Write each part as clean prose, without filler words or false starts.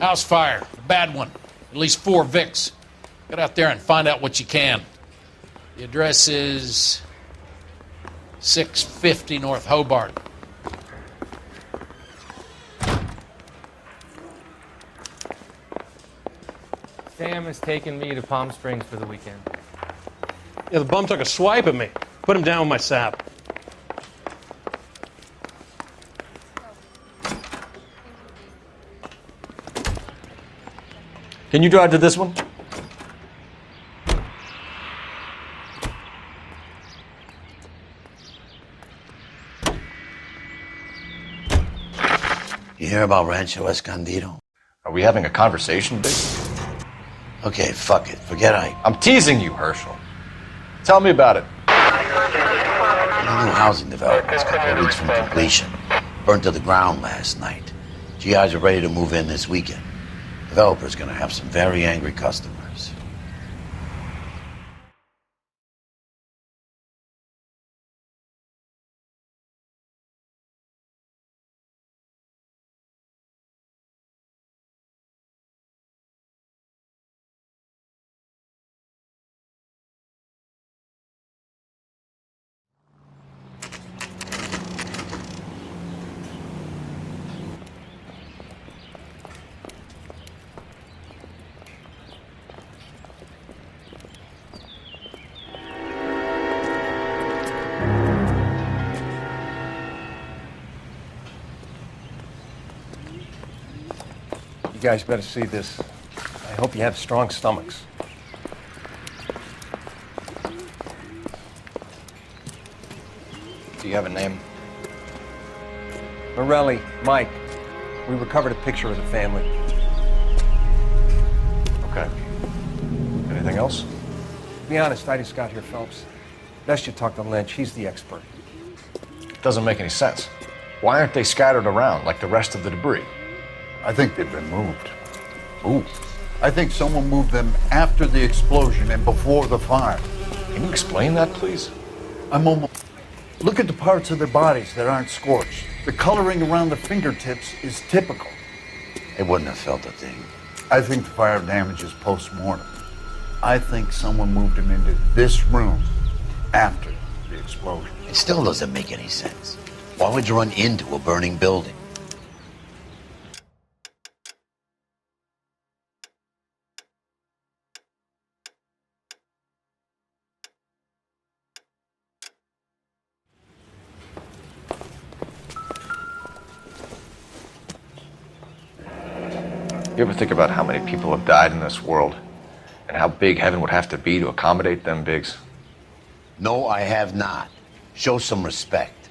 House fire. A bad one. At least 4 Vicks. Get out there and find out what you can. The address is 650 North Hobart. Sam has taken me to Palm Springs for the weekend. Yeah, the bum took a swipe at me. Put him down with my sap. Can you drive to this one? You hear about Rancho Escondido? Are we having a conversation, Big? Okay, fuck it. Forget Ike. I'm teasing you, Herschel. Tell me about it. A new housing development's a couple of weeks from completion. Burnt to the ground last night. GIs are ready to move in this weekend. Developer's gonna have some very angry customers. You guys better see this. I hope you have strong stomachs. Do you have a name? Morelli, Mike. We recovered a picture of the family. Okay. Anything else? To be honest, I just got here, Phelps. Best you talk to Lynch. He's the expert. Doesn't make any sense. Why aren't they scattered around like the rest of the debris? I think they've been moved. Ooh. I think someone moved them after the explosion and before the fire. Can you explain that, please? I'm almost... Look at the parts of their bodies that aren't scorched. The coloring around the fingertips is typical. They wouldn't have felt a thing. I think the fire damage is post-mortem. I think someone moved them into this room after the explosion. It still doesn't make any sense. Why would you run into a burning building? You ever think about how many people have died in this world? And how big heaven would have to be to accommodate them, Biggs? No, I have not. Show some respect.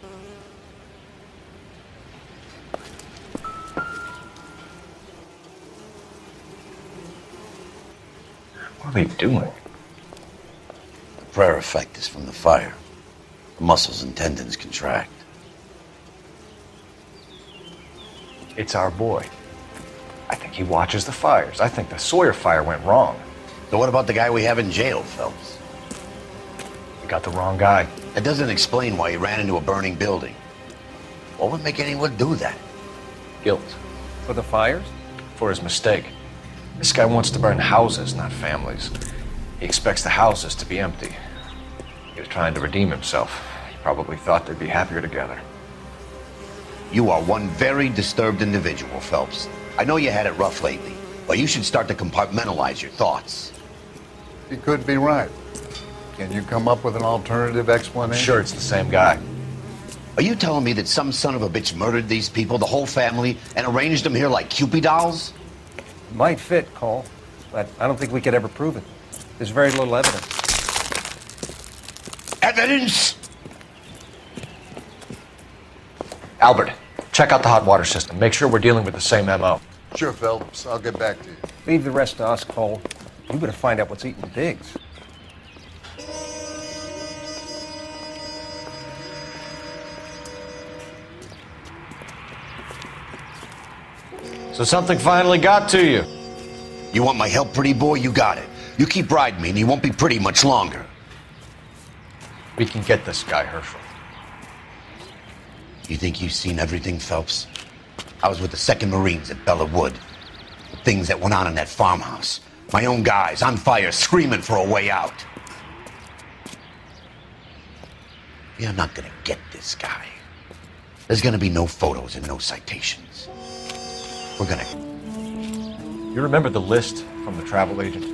What are they doing? The prayer effect is from the fire. The muscles and tendons contract. It's our boy. I think he watches the fires. I think the Sawyer fire went wrong. So what about the guy we have in jail, Phelps? We got the wrong guy. That doesn't explain why he ran into a burning building. What would make anyone do that? Guilt. For the fires? For his mistake. This guy wants to burn houses, not families. He expects the houses to be empty. He was trying to redeem himself. He probably thought they'd be happier together. You are one very disturbed individual, Phelps. I know you had it rough lately, but you should start to compartmentalize your thoughts. He could be right. Can you come up with an alternative I'm explanation? sure it's the same guy. Are you telling me that some son of a bitch murdered these people, the whole family, and arranged them here like Cupid dolls? Might fit, Cole, but I don't think we could ever prove it. There's very little evidence. Evidence? Albert, check out the hot water system. Make sure we're dealing with the same MO. Sure, Phelps. I'll get back to you. Leave the rest to us, Cole. We better find out what's eating Biggs. So something finally got to you. You want my help, pretty boy? You got it. You keep riding me and you won't be pretty much longer. We can get this guy, Herschel. You think you've seen everything, Phelps? I was with the 2nd Marines at Bella Wood. things that went on in that farmhouse. My own guys on fire, screaming for a way out. You're not gonna get this guy. There's gonna be no photos and no citations. We're gonna... You remember the list from the travel agent?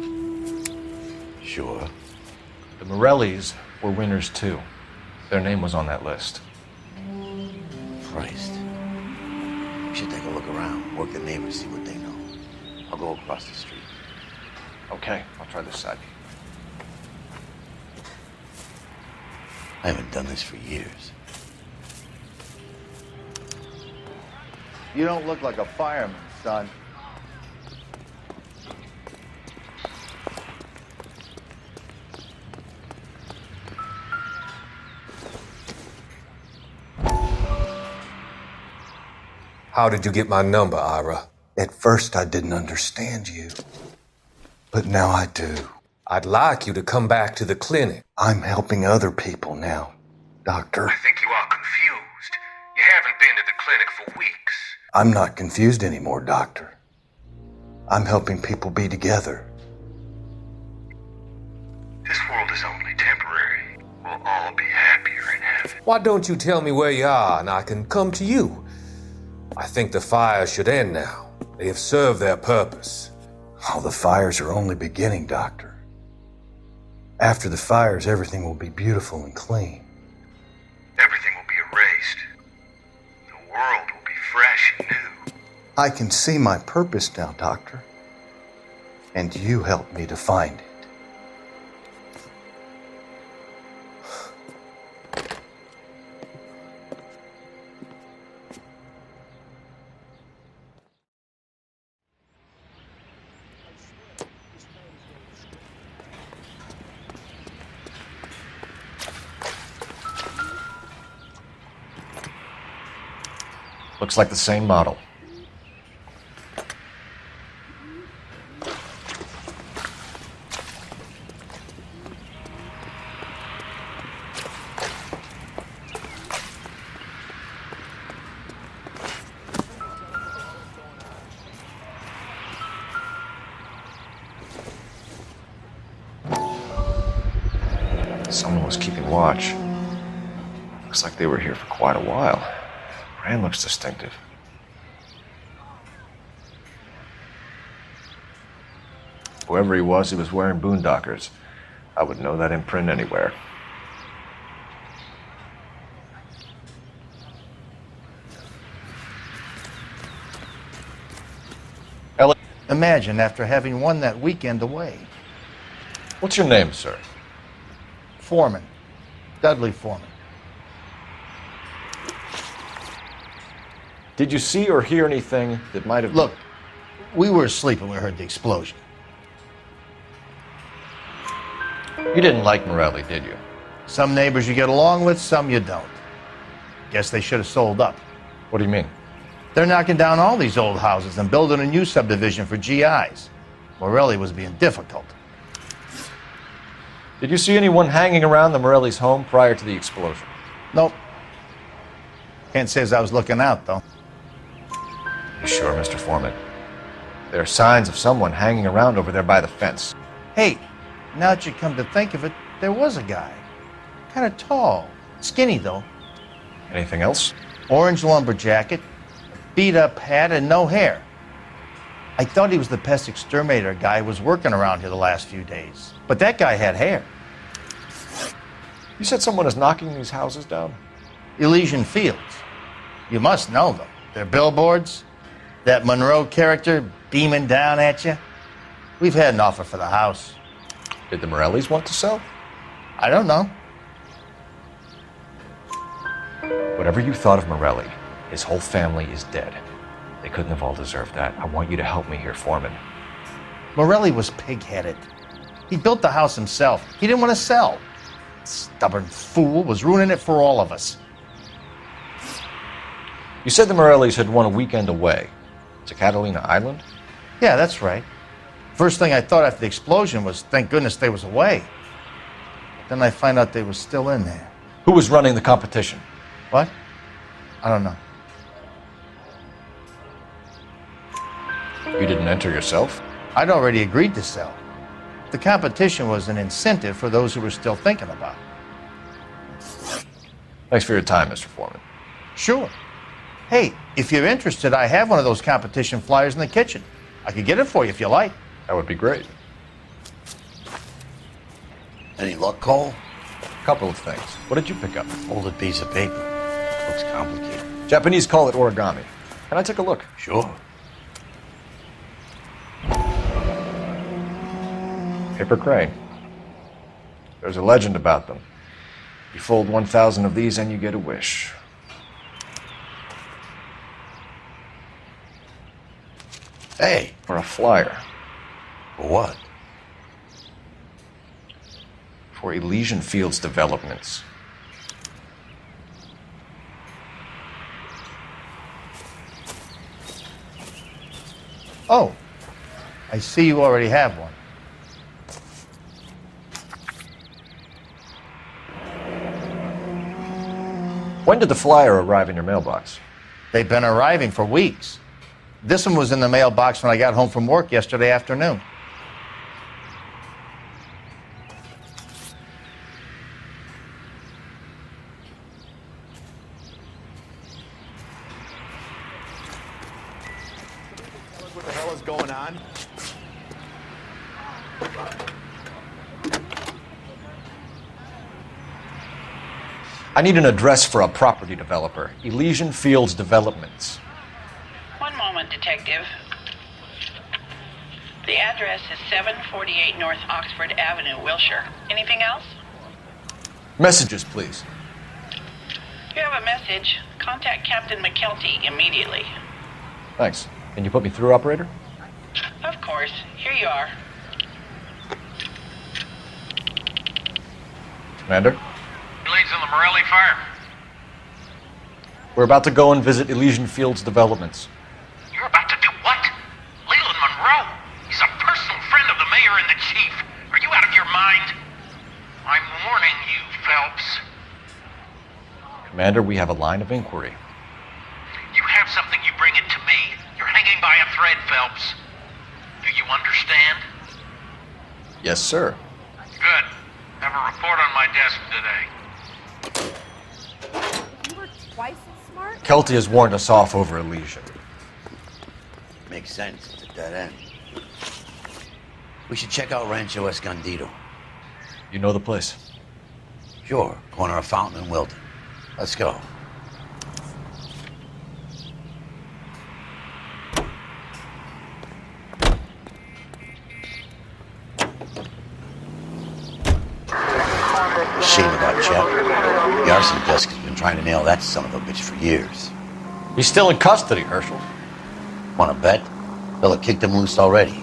Sure. The Morellis were winners too. Their name was on that list. Christ. We should take a look around, work the neighbors, see what they know. I'll go across the street. Okay, I'll try this side. I haven't done this for years. You don't look like a fireman, son. How did you get my number, Ira? At first, I didn't understand you, but now I do. I'd like you to come back to the clinic. I'm helping other people now, Doctor. I think you are confused. You haven't been to the clinic for weeks. I'm not confused anymore, Doctor. I'm helping people be together. This world is only temporary. We'll all be happier in heaven. Why don't you tell me where you are and I can come to you? I think the fires should end now. They have served their purpose. Oh, the fires are only beginning, Doctor. After the fires, everything will be beautiful and clean. Everything will be erased. The world will be fresh and new. I can see my purpose now, Doctor. And you helped me to find it. Looks like the same model. Someone was keeping watch. Looks like they were here for quite a while. Brand looks distinctive. Whoever he was wearing boondockers. I would know that imprint anywhere. Imagine after having won that weekend away. What's your name, sir? Foreman. Dudley Foreman. Did you see or hear anything that might have... Look, we were asleep when we heard the explosion. You didn't like Morelli, did you? Some neighbors you get along with, some you don't. Guess they should have sold up. What do you mean? They're knocking down all these old houses and building a new subdivision for GIs. Morelli was being difficult. Did you see anyone hanging around the Morelli's home prior to the explosion? Nope. Can't say as I was looking out, though. You sure, Mr. Foreman? There are signs of someone hanging around over there by the fence. Hey, now that you come to think of it, there was a guy. Kind of tall. Skinny, though. Anything else? Orange lumber jacket, beat-up hat, and no hair. I thought he was the pest exterminator guy who was working around here the last few days. But that guy had hair. You said someone is knocking these houses down? Elysian Fields. You must know them. Their billboards, that Monroe character beaming down at you. We've had an offer for the house. Did the Morellis want to sell? I don't know. Whatever you thought of Morelli, his whole family is dead. They couldn't have all deserved that. I want you to help me here, Foreman. Morelli was pig-headed. He built the house himself. He didn't want to sell. Stubborn fool was ruining it for all of us. You said the Morellis had won a weekend away to Catalina Island? Yeah, that's right. First thing I thought after the explosion was, thank goodness they was away. Then I find out they were still in there. Who was running the competition? What? I don't know. You didn't enter yourself? I'd already agreed to sell. The competition was an incentive for those who were still thinking about it. Thanks for your time, Mr. Foreman. Sure. Hey, if you're interested, I have one of those competition flyers in the kitchen. I could get it for you if you like. That would be great. Any luck, Cole? A couple of things. What did you pick up? Folded piece of paper. Looks complicated. Japanese call it origami. Can I take a look? Sure. Paper crane. There's a legend about them. You fold 1,000 of these and you get a wish. Hey, Or a flyer. for what? For Elysian Fields developments. Oh, I see you already have one. When did the flyer arrive in your mailbox? They've been arriving for weeks. This one was in the mailbox when I got home from work yesterday afternoon. What the hell is going on? I need an address for a property developer. Elysian Fields Developments. One moment, Detective. The address is 748 North Oxford Avenue, Wilshire. Anything else? Messages, please. You have a message. Contact Captain McKelty immediately. Thanks. Can you put me through, operator? Of course. Here you are. Commander? Leads in the Morelli fire. We're about to go and visit Elysian Fields Developments. You're about to do what? Leland Monroe. He's a personal friend of the mayor and the chief. Are you out of your mind? I'm warning you, Phelps. Commander, we have a line of inquiry. You have something, you bring it to me. You're hanging by a thread, Phelps. Do you understand? Yes, sir. Good. Have a report on my desk today. You were twice as smart? Kelty has warned us off over Elysian. Makes sense. It's a dead end. We should check out Rancho Escondido. You know the place? Sure. Corner of Fountain and Wilton. Let's go. Shame about Chet. The arson desk has been trying to nail that son of a bitch for years. He's still in custody, Herschel. Want to bet? Fella kicked him loose already.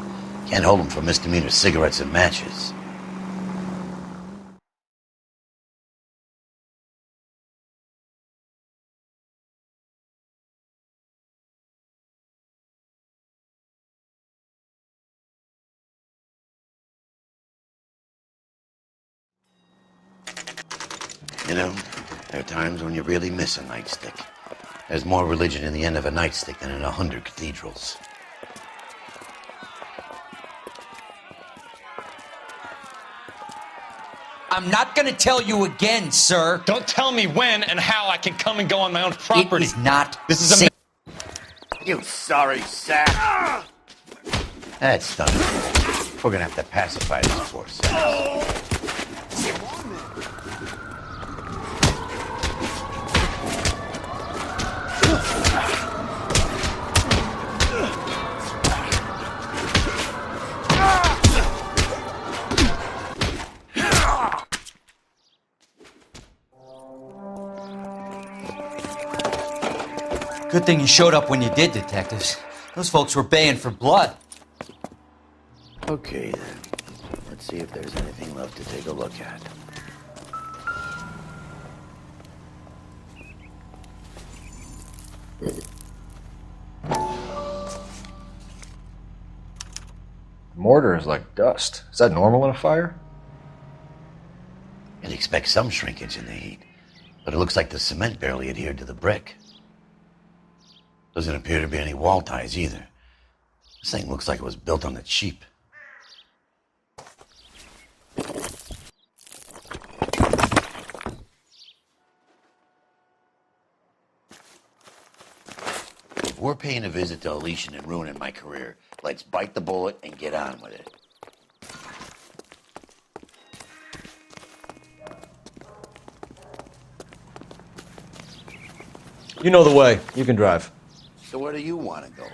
Can't hold him for misdemeanor cigarettes and matches. You know, there are times when you really miss a nightstick. There's more religion in the end of a nightstick than in 100 cathedrals. I'm not gonna tell you again, sir. Don't tell me when and how I can come and go on my own property. It is not. This is a. You sorry sack. That's done. We're gonna have to pacify this poor sack. Good thing you showed up when you did, detectives. Those folks were baying for blood. Okay, then. Let's see if there's anything left to take a look at. Mortar is like dust. Is that normal in a fire? You'd expect some shrinkage in the heat, but it looks like the cement barely adhered to the brick. Doesn't appear to be any wall ties either. This thing looks like it was built on the cheap. If we're paying a visit to Elysian and ruining my career, let's bite the bullet and get on with it. You know the way. You can drive. So where do you want to go?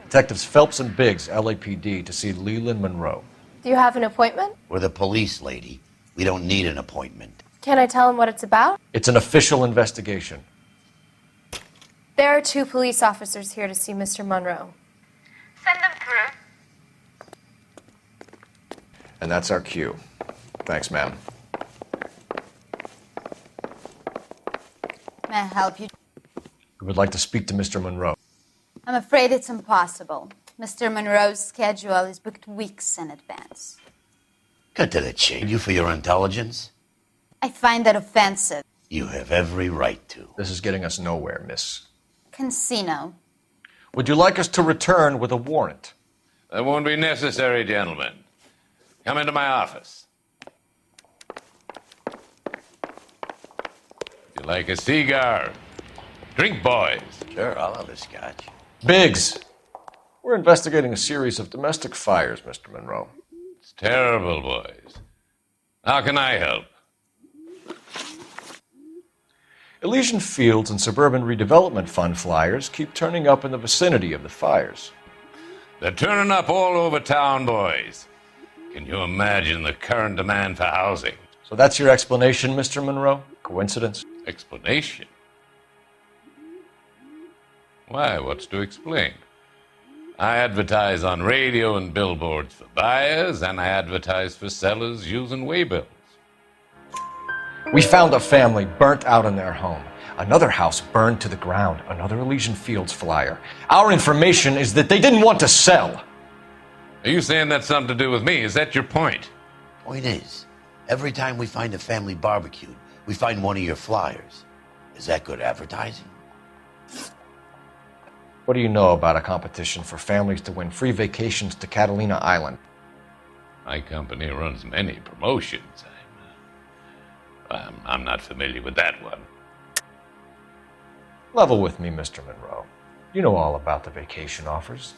Detectives Phelps and Biggs, LAPD, to see Leland Monroe. Do you have an appointment? We're the police, lady. We don't need an appointment. Can I tell him what it's about? It's an official investigation. There are 2 police officers here to see Mr. Monroe. Send them through. And that's our cue. Thanks, ma'am. May I help you? We would like to speak to Mr. Monroe. I'm afraid it's impossible. Mr. Monroe's schedule is booked weeks in advance. Cut to the chase. You for your intelligence? I find that offensive. You have every right to. This is getting us nowhere, miss. Casino. Would you like us to return with a warrant? That won't be necessary, gentlemen. Come into my office. If you like a cigar, drink, boys. Sure, I'll have a scotch. Biggs, we're investigating a series of domestic fires, Mr. Monroe. It's terrible, boys. How can I help? Elysian Fields and Suburban Redevelopment Fund flyers keep turning up in the vicinity of the fires. They're turning up all over town, boys. Can you imagine the current demand for housing? So that's your explanation, Mr. Monroe? Coincidence? Explanation? Why, what's to explain? I advertise on radio and billboards for buyers, and I advertise for sellers using waybills. We found a family burnt out in their home. Another house burned to the ground. Another Elysian Fields flyer. Our information is that they didn't want to sell. Are you saying that's something to do with me? Is that your point? Point is, every time we find a family barbecued, we find one of your flyers. Is that good advertising? What do you know about a competition for families to win free vacations to Catalina Island? My company runs many promotions. I'm not familiar with that one. Level with me, Mr. Monroe. You know all about the vacation offers.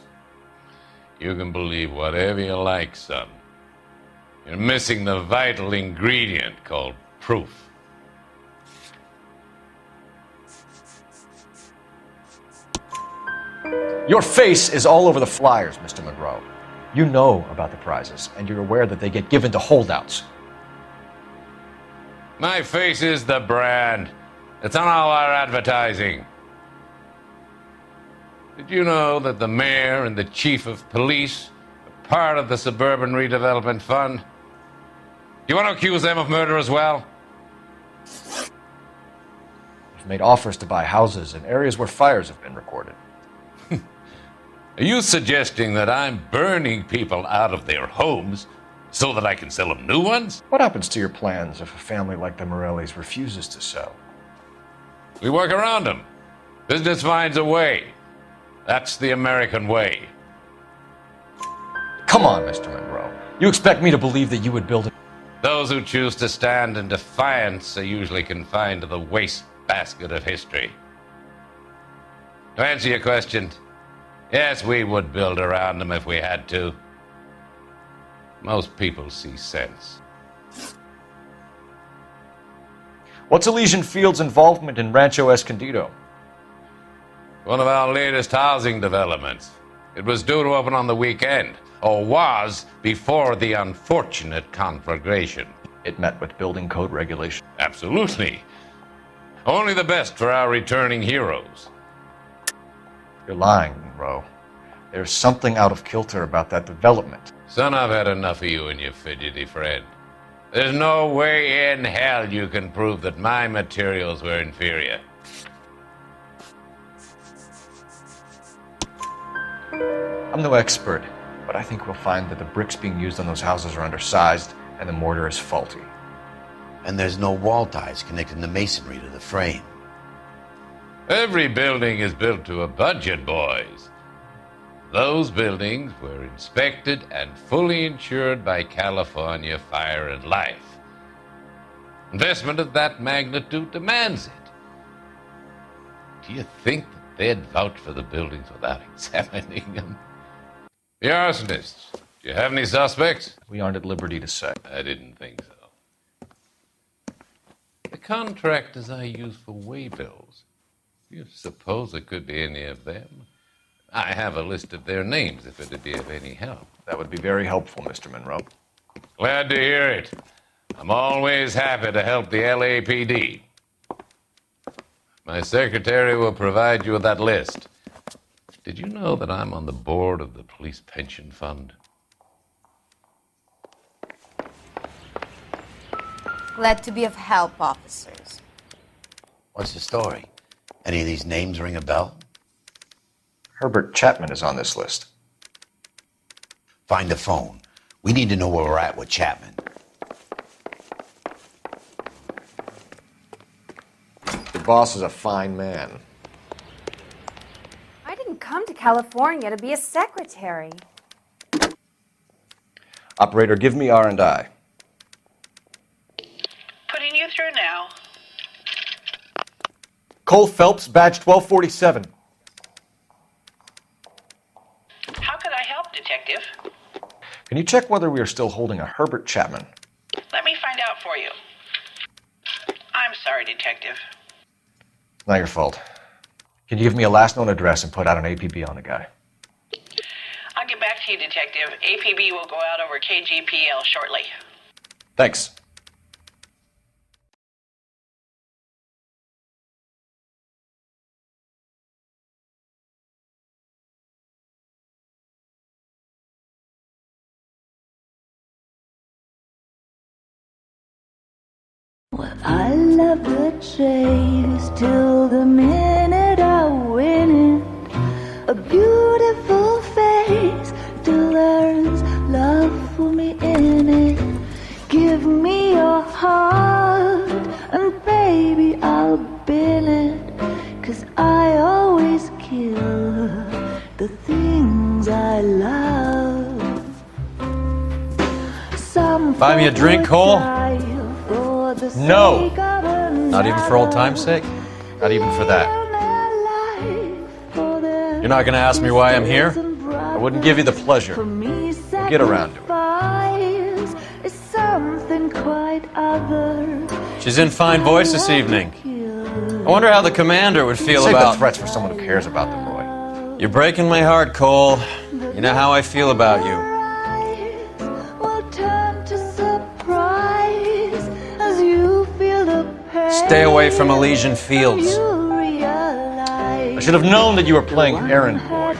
You can believe whatever you like, son. You're missing the vital ingredient called proof. Your face is all over the flyers, Mr. Monroe. You know about the prizes, and you're aware that they get given to holdouts. My face is the brand. It's on all our advertising. Did you know that the mayor and the chief of police are part of the Suburban Redevelopment Fund? Do you want to accuse them of murder as well? We've made offers to buy houses in areas where fires have been recorded. Are you suggesting that I'm burning people out of their homes so that I can sell them new ones? What happens to your plans if a family like the Morellis refuses to sell? We work around them. Business finds a way. That's the American way. Come on, Mr. Monroe. You expect me to believe that you would build a... Those who choose to stand in defiance are usually confined to the wastebasket of history. To answer your question, yes, we would build around them if we had to. Most people see sense. What's Elysian Field's involvement in Rancho Escondido? One of our latest housing developments. It was due to open on the weekend, or was before the unfortunate conflagration. It met with building code regulations. Absolutely. Only the best for our returning heroes. You're lying, Monroe. There's something out of kilter about that development. Son, I've had enough of you and your fidgety friend. There's no way in hell you can prove that my materials were inferior. I'm no expert, but I think we'll find that the bricks being used on those houses are undersized and the mortar is faulty. And there's no wall ties connecting the masonry to the frame. Every building is built to a budget, boys. Those buildings were inspected and fully insured by California Fire and Life. Investment of that magnitude demands it. Do you think that they'd vouch for the buildings without examining them? The arsonists, do you have any suspects? We aren't at liberty to say. I didn't think so. The contractors I use for waybills, do you suppose it could be any of them? I have a list of their names if it'd be of any help. That would be very helpful, Mr. Monroe. Glad to hear it. I'm always happy to help the LAPD. My secretary will provide you with that list. Did you know that I'm on the board of the police pension fund? Glad to be of help, officers. What's the story? Any of these names ring a bell? Herbert Chapman is on this list. Find the phone. We need to know where we're at with Chapman. Your boss is a fine man. I didn't come to California to be a secretary. Operator, give me R&I. Putting you through now. Cole Phelps, badge 1247. How could I help, Detective? Can you check whether we are still holding a Herbert Chapman? Let me find out for you. I'm sorry, Detective. Not your fault. Can you give me a last known address and put out an APB on the guy? I'll get back to you, Detective. APB will go out over KGPL shortly. Thanks. Well, I love the chase till the minute I win it. A beautiful face delivers love for me in it. Give me your heart and baby I'll bill it. 'Cause I always kill the things I love. Some Buy me a drink, Cole? No. Not even for old time's sake? Not even for that. You're not going to ask me why I'm here? I wouldn't give you the pleasure. We'll get around to it. Is something quite other. She's in fine voice this evening. I wonder how the commander would feel Save about... the threats for someone who cares about them, Roy. You're breaking my heart, Cole. You know how I feel about you. Stay away from Elysian Fields. I should have known that you were playing errand boy.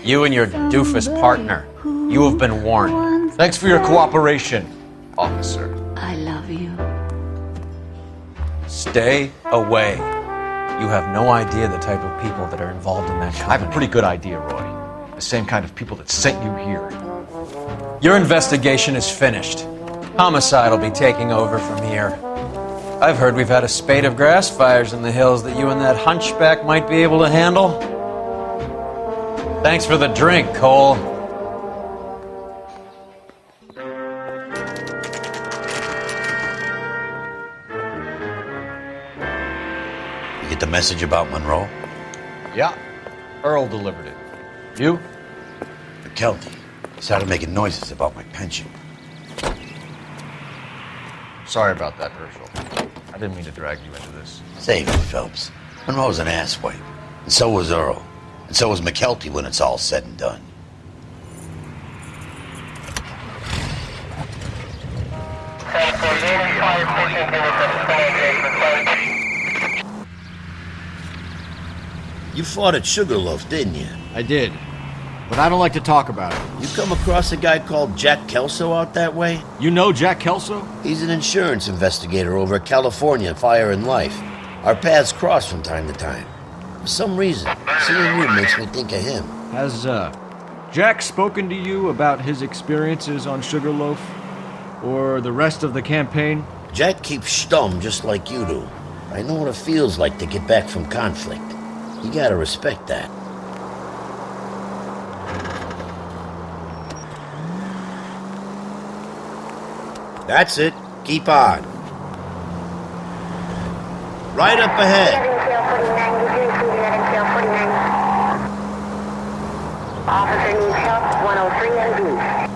You and your doofus partner. You have been warned. Thanks for your cooperation, officer. I love you. Stay away. You have no idea the type of people that are involved in that company. I have a pretty good idea, Roy. The same kind of people that sent you here. Your investigation is finished. Homicide will be taking over from here. I've heard we've had a spate of grass fires in the hills that you and that hunchback might be able to handle. Thanks for the drink, Cole. You get the message about Monroe? Yeah. Earl delivered it. You? McKelty. He started making noises about my pension. Sorry about that, Herschel. I didn't mean to drag you into this. Save it, Phelps. Monroe's an asswipe. And so was Earl. And so was McKelty when it's all said and done. You fought at Sugarloaf, didn't you? I did. But I don't like to talk about it. You come across a guy called Jack Kelso out that way? You know Jack Kelso? He's an insurance investigator over at California Fire and Life. Our paths cross from time to time. For some reason, seeing you makes me think of him. Has, Jack spoken to you about his experiences on Sugarloaf? Or the rest of the campaign? Jack keeps stum just like you do. I know what it feels like to get back from conflict. You gotta respect that. That's it. Keep on. Right up ahead. Officer needs help, 103 MD.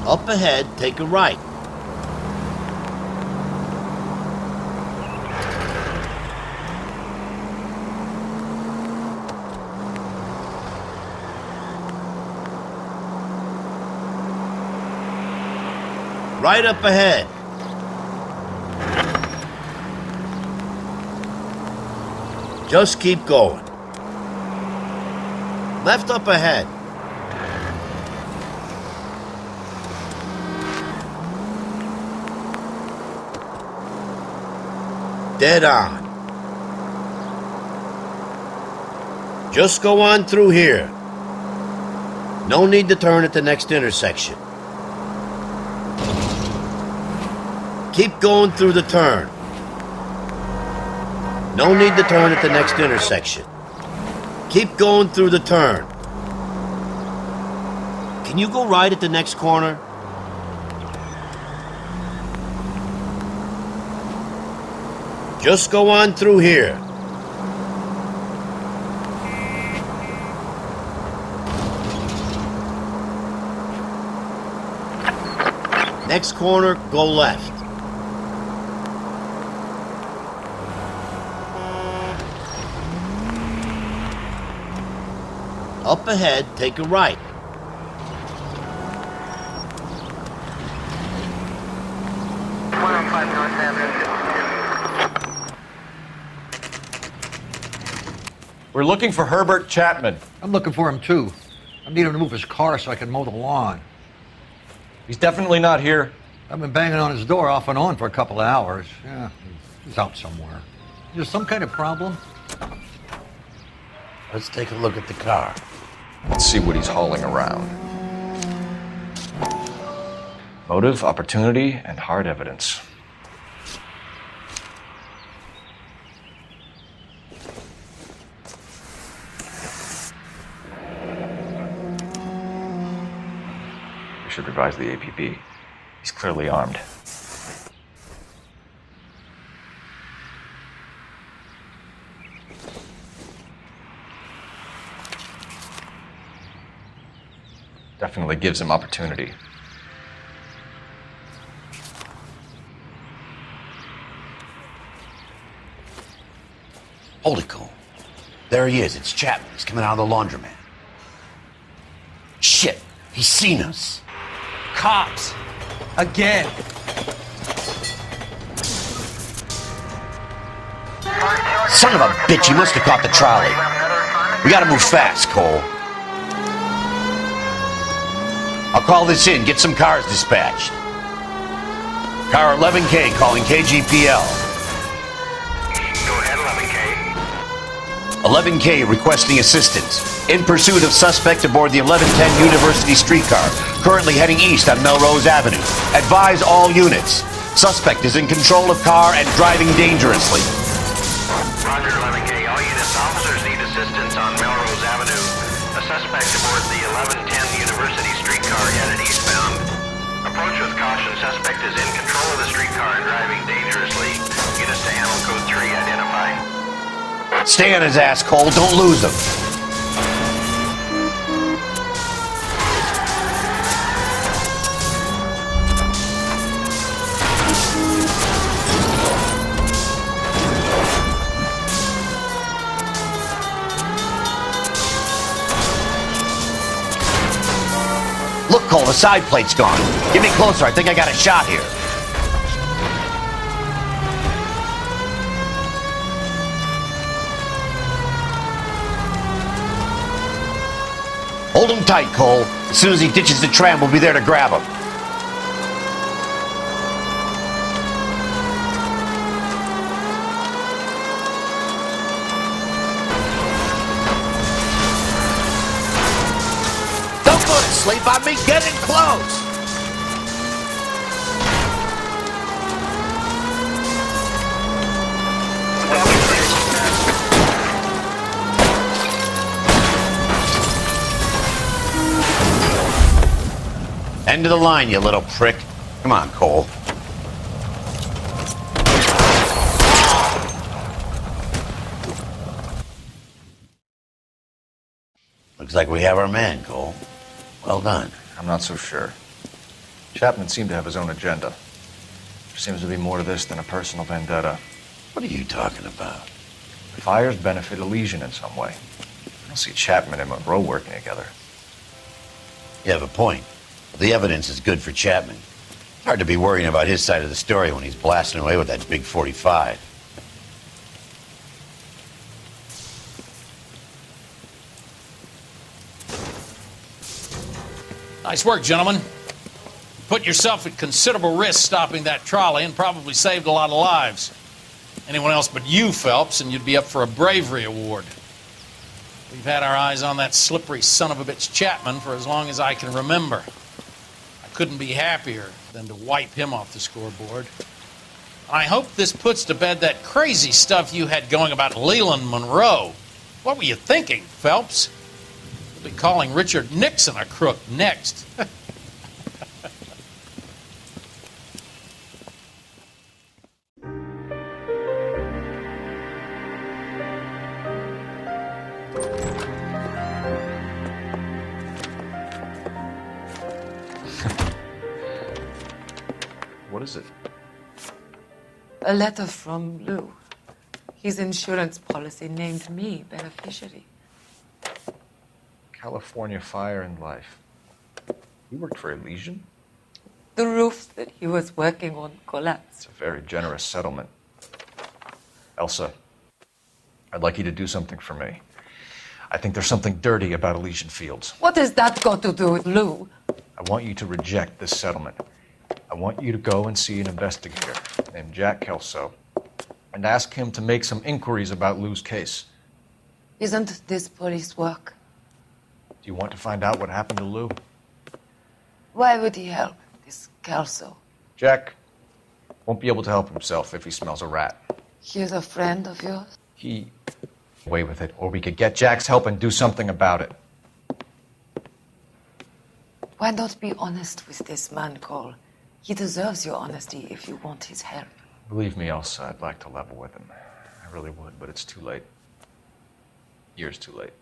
Up ahead, take a right. Right up ahead. Just keep going. Left up ahead. Dead on. Just go on through here. No need to turn at the next intersection. Keep going through the turn. No need to turn at the next intersection. Keep going through the turn. Can you go right at the next corner? Just go on through here. Next corner, go left. Up ahead, take a right. We're looking for Herbert Chapman. I'm looking for him too. I need him to move his car so I can mow the lawn. He's definitely not here. I've been banging on his door off and on for a couple of hours. Yeah, he's out somewhere. Is there some kind of problem? Let's take a look at the car. Let's see what he's hauling around. Motive, opportunity, and hard evidence. We should revise the APB. He's clearly armed. Definitely gives him opportunity. Hold it, Cole. There he is. It's Chapman. He's coming out of the laundromat. Shit. He's seen us. Cops. Again. Son of a bitch. He must have caught the trolley. We gotta move fast, Cole. I'll call this in. Get some cars dispatched. Car 11K calling KGPL. Go ahead, 11K. 11K requesting assistance. In pursuit of suspect aboard the 1110 University streetcar. Currently heading east on Melrose Avenue. Advise all units. Suspect is in control of car and driving dangerously. Roger, 11K. All units, officers need assistance on Melrose Avenue. A suspect aboard the 1110 University streetcar headed eastbound. Approach with caution. Suspect is in control of the streetcar and driving dangerously. Units to handle code 3 identify. Stay on his ass, Cole. Don't lose him. Look, Cole, the side plate's gone. Get me closer. I think I got a shot here. Hold him tight, Cole. As soon as he ditches the tram, we'll be there to grab him. Don't go to sleep on me. Get in close. End of the line, you little prick. Come on, Cole. Looks like we have our man, Cole. Well done. I'm not so sure. Chapman seemed to have his own agenda. There seems to be more to this than a personal vendetta. What are you talking about? The fires benefit Elysian in some way. I don't see Chapman and Monroe working together. You have a point. The evidence is good for Chapman. Hard to be worrying about his side of the story when he's blasting away with that big 45. Nice work, gentlemen. You put yourself at considerable risk stopping that trolley and probably saved a lot of lives. Anyone else but you, Phelps, and you'd be up for a bravery award. We've had our eyes on that slippery son of a bitch Chapman for as long as I can remember. I couldn't be happier than to wipe him off the scoreboard. I hope this puts to bed that crazy stuff you had going about Leland Monroe. What were you thinking, Phelps? You'll be calling Richard Nixon a crook next. What is it? A letter from Lou. His insurance policy named me beneficiary. California Fire and Life. You worked for Elysian? The roofs that he was working on collapsed. It's a very generous settlement. Elsa, I'd like you to do something for me. I think there's something dirty about Elysian Fields. What has that got to do with Lou? I want you to reject this settlement. I want you to go and see an investigator named Jack Kelso and ask him to make some inquiries about Lou's case. Isn't this police work? Do you want to find out what happened to Lou? Why would he help this Kelso? Jack won't be able to help himself if he smells a rat. He's a friend of yours? He away with it, or we could get Jack's help and do something about it. Why not be honest with this man, Cole? He deserves your honesty if you want his help. Believe me, Elsa, I'd like to level with him. I really would, but it's too late. Years too late.